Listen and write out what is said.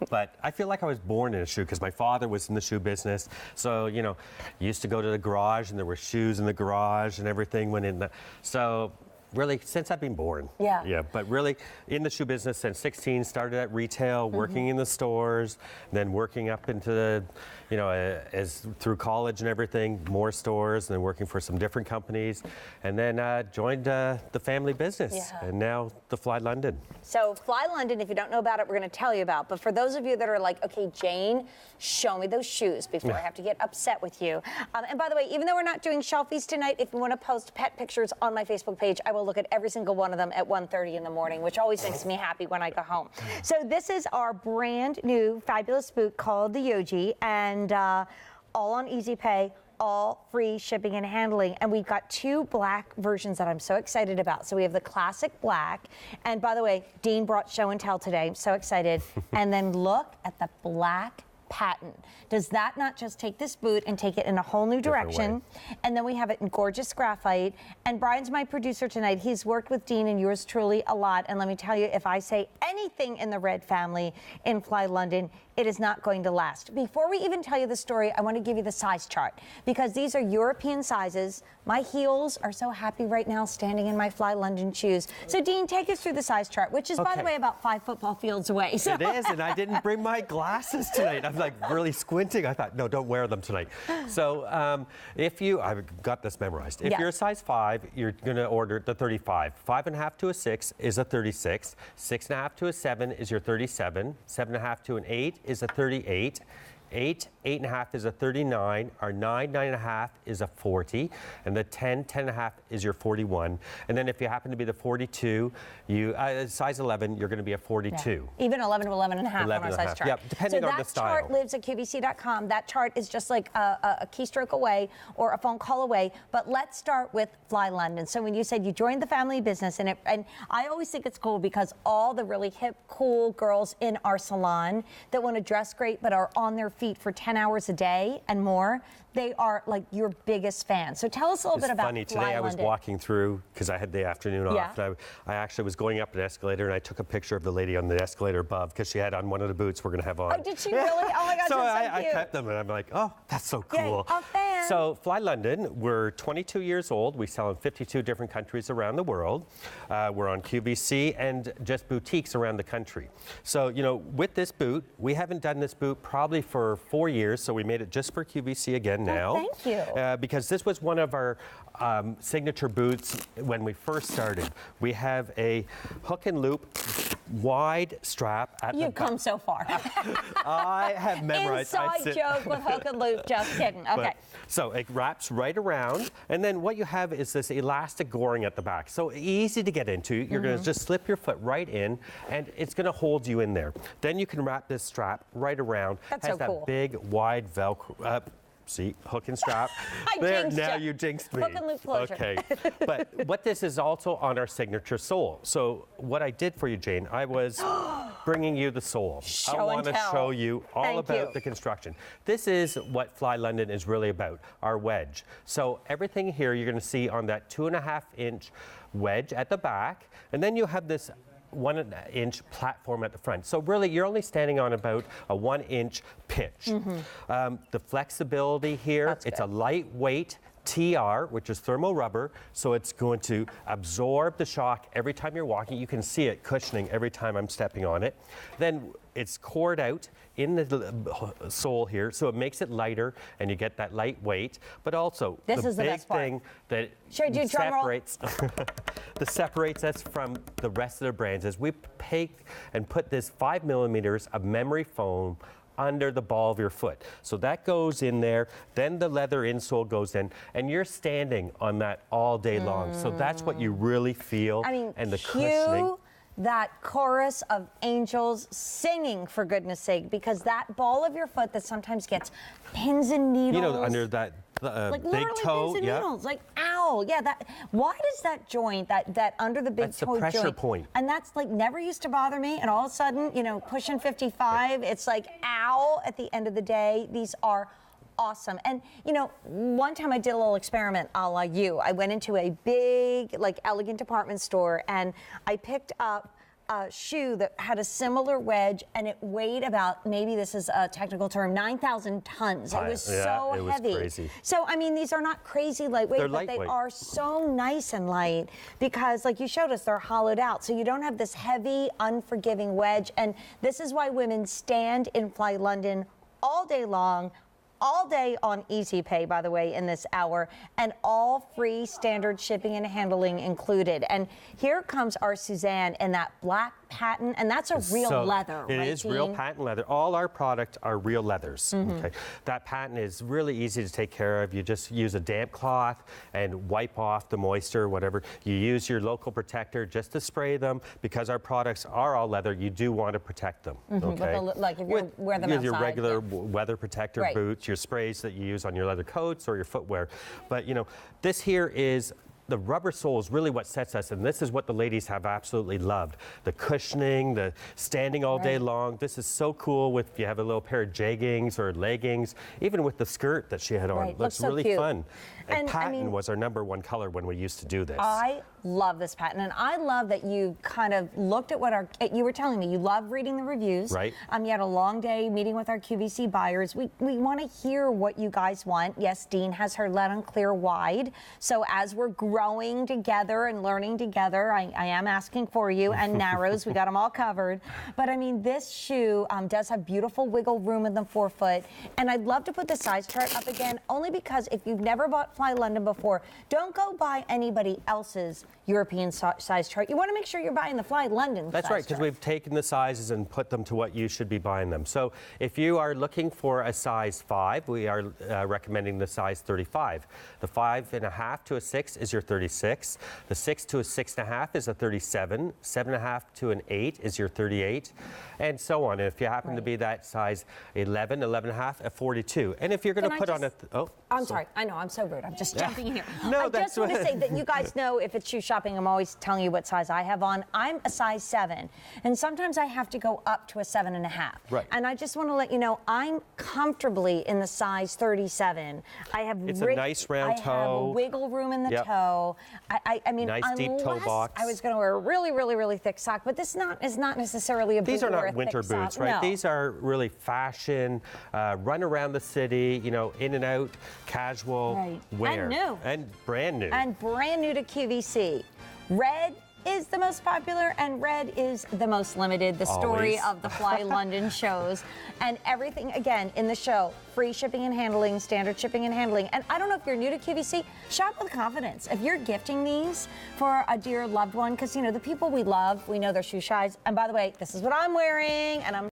But I feel like I was born in a shoe because my father was in the shoe business. So, you know, used to go to the garage and there were shoes in the garage and everything went in the, so really since I've been born. Yeah. Yeah, but really in the shoe business since 16, started at retail, working in the stores, then working up into the, you know, as through college and everything, more stores, and then working for some different companies, and then joined the family business, and now the Fly London. So Fly London, if you don't know about it, we're going to tell you about. But for those of you that are like, okay, Jane, show me those shoes before I have to get upset with you. And by the way, even though we're not doing shelfies tonight, if you want to post pet pictures on my Facebook page, I will look at every single one of them at 1:30 in the morning, which always makes me happy when I go home. So this is our brand new fabulous boot called the Yoji, and all on Easy Pay, all free shipping and handling. And we've got two black versions that I'm so excited about. So we have the classic black. And by the way, Dean brought show and tell today. I'm so excited. And then look at the black patent. Does that not just take this boot and take it in a whole new direction? And then we have it in gorgeous graphite. And Brian's my producer tonight. He's worked with Dean and yours truly a lot. And let me tell you, if I say anything in the Red family in Fly London, it is not going to last. Before we even tell you the story, I want to give you the size chart because these are European sizes. My heels are so happy right now standing in my Fly London shoes. So Dean, take us through the size chart, which is, by the way, about 5 football fields away. So. It is, and I didn't bring my glasses tonight. I'm like really squinting. I thought, no, don't wear them tonight. So if you, I've got this memorized. If you're a size 5, you're going to order the 35. 5.5 to a 6 is a 36. 6.5 to a 7 is your 37. 7.5 to an 8 is a 38. 8.5 is a 39, our 9.5 is a 40, and the 10.5 is your 41. And then if you happen to be the 42, you size 11, you're going to be a 42. Yeah. Even 11 to 11 and a half on our size chart. Yeah, depending on the style. So that chart lives at QVC.com. That chart is just like a keystroke away or a phone call away. But let's start with Fly London. So when you said you joined the family business, and I always think it's cool because all the really hip, cool girls in our salon that want to dress great but are on their feet for 10 hours a day and more, they are like your biggest fans. So tell us a little bit about Fly London. It's funny, today I was walking through, because I had the afternoon off, and I actually was going up an escalator, and I took a picture of the lady on the escalator above, because she had on one of the boots we're going to have on. Oh, did she really? Oh my gosh, so that's so I cute. kept them, and I'm like, oh, that's so cool. Yay, a fan. So Fly London, we're 22 years old. We sell in 52 different countries around the world. We're on QVC and just boutiques around the country. So, you know, with this boot, we haven't done this boot probably for 4 years, so we made it just for QVC again now. Oh, thank you. Because this was one of our signature boots when we first started. We have a hook and loop wide strap at the back. You've come so far. I have memorized. Inside joke with hook and loop, just kidding. Okay. So it wraps right around, and then what you have is this elastic goring at the back. So easy to get into. You're going to just slip your foot right in, and it's going to hold you in there. Then you can wrap this strap right around. That's has so cool. That big, wide Velcro. See, hook and strap. There, now you jinxed me. Hook and loop closure. Okay. But what this is also on our signature sole. So what I did for you, Jane, I was bringing you the sole. I want to show you all about the construction. This is what Fly London is really about, our wedge. So everything here you're going to see on that 2.5-inch wedge at the back, and then you have this 1-inch platform at the front. So really, you're only standing on about a 1-inch pitch. The flexibility here, it's a lightweight TR, which is thermal rubber, so it's going to absorb the shock every time you're walking. You can see it cushioning every time I'm stepping on it. Then it's cored out in the sole here, so it makes it lighter, and you get that light weight. But also, the big thing that separates us from the rest of the brands is we take and put this 5 millimeters of memory foam under the ball of your foot. So that goes in there, then the leather insole goes in, and you're standing on that all day long. So that's what you really feel, and the cushioning. That chorus of angels singing, for goodness sake, because that ball of your foot that sometimes gets pins and needles. You know, under that like big toe. Pins and needles. Like, ow. Yeah, that. Why does that joint, that under the big toe joint? That's the pressure point. And that's like never used to bother me. And all of a sudden, you know, pushing 55, it's like, ow, at the end of the day. These are awesome. And, you know, one time I did a little experiment a la you. I went into a big, like, elegant department store, and I picked up a shoe that had a similar wedge, and it weighed about, maybe this is a technical term, 9,000 tons. It was so heavy. Was crazy. So, I mean, these are not crazy lightweight, they're but lightweight. they are so nice and light because, like you showed us, they're hollowed out. So you don't have this heavy, unforgiving wedge. And this is why women stand in Fly London all day long, all day on Easy Pay, by the way, in this hour, and all free standard shipping and handling included. And here comes our Suzanne in that black patent, and that's a real leather, It right, is real patent leather. All our products are real leathers. Okay, that patent is really easy to take care of. You just use a damp cloth and wipe off the moisture, whatever. You use your local protector just to spray them. Because our products are all leather, you do want to protect them. Okay, like if you wear them with your outside, regular weather protector boots, your sprays that you use on your leather coats or your footwear. But you know, this here is the rubber sole is really what sets us, and this is what the ladies have absolutely loved. The cushioning, the standing all day long. This is so cool if you have a little pair of jeggings or leggings, even with the skirt that she had on. Looks so really fun. And patent was our #1 color when we used to do this. I love this patent, and I love that you kind of looked at what you were telling me. You love reading the reviews. Right. You had a long day meeting with our QVC buyers. We want to hear what you guys want. Yes, Dean has her lead on clear wide. So as we're growing together and learning together, I am asking for you. And narrows, we got them all covered. But I mean, this shoe does have beautiful wiggle room in the forefoot. And I'd love to put the size chart up again, only because if you've never bought Fly London before, don't go buy anybody else's European size chart. You want to make sure you're buying the Fly London size chart. That's right, because we've taken the sizes and put them to what you should be buying them. So if you are looking for a size 5, we are recommending the size 35. The 5.5 to a 6 is your 36. The 6 to a 6.5 is a 37. 7.5 to an 8 is your 38, and so on. And if you happen to be that size 11, 11.5, a 42. And if you're going to put on a... I'm sorry. I know, I'm so rude. I'm just jumping in here. No, I just want to say that you guys know if it's shoe shopping, I'm always telling you what size I have on. I'm a size 7, and sometimes I have to go up to a 7.5. Right. And I just want to let you know I'm comfortably in the size 37. I have It's a nice round toe. I have wiggle room in the toe. I mean, nice deep toe box. I was going to wear a really, really, really thick sock, but this is not necessarily a boot. These are or not a winter thick boots, sock. right? No. These are really fashion, run around the city, you know, in and out, casual wear. And new. And brand new. And brand new to QVC. Red is the most popular and red is the most limited. The story of the Fly London shows. And everything, again, in the show, free shipping and handling, standard shipping and handling. And I don't know if you're new to QVC, shop with confidence. If you're gifting these for a dear loved one, because, you know, the people we love, we know they're shoe shies. And by the way, this is what I'm wearing, and I'm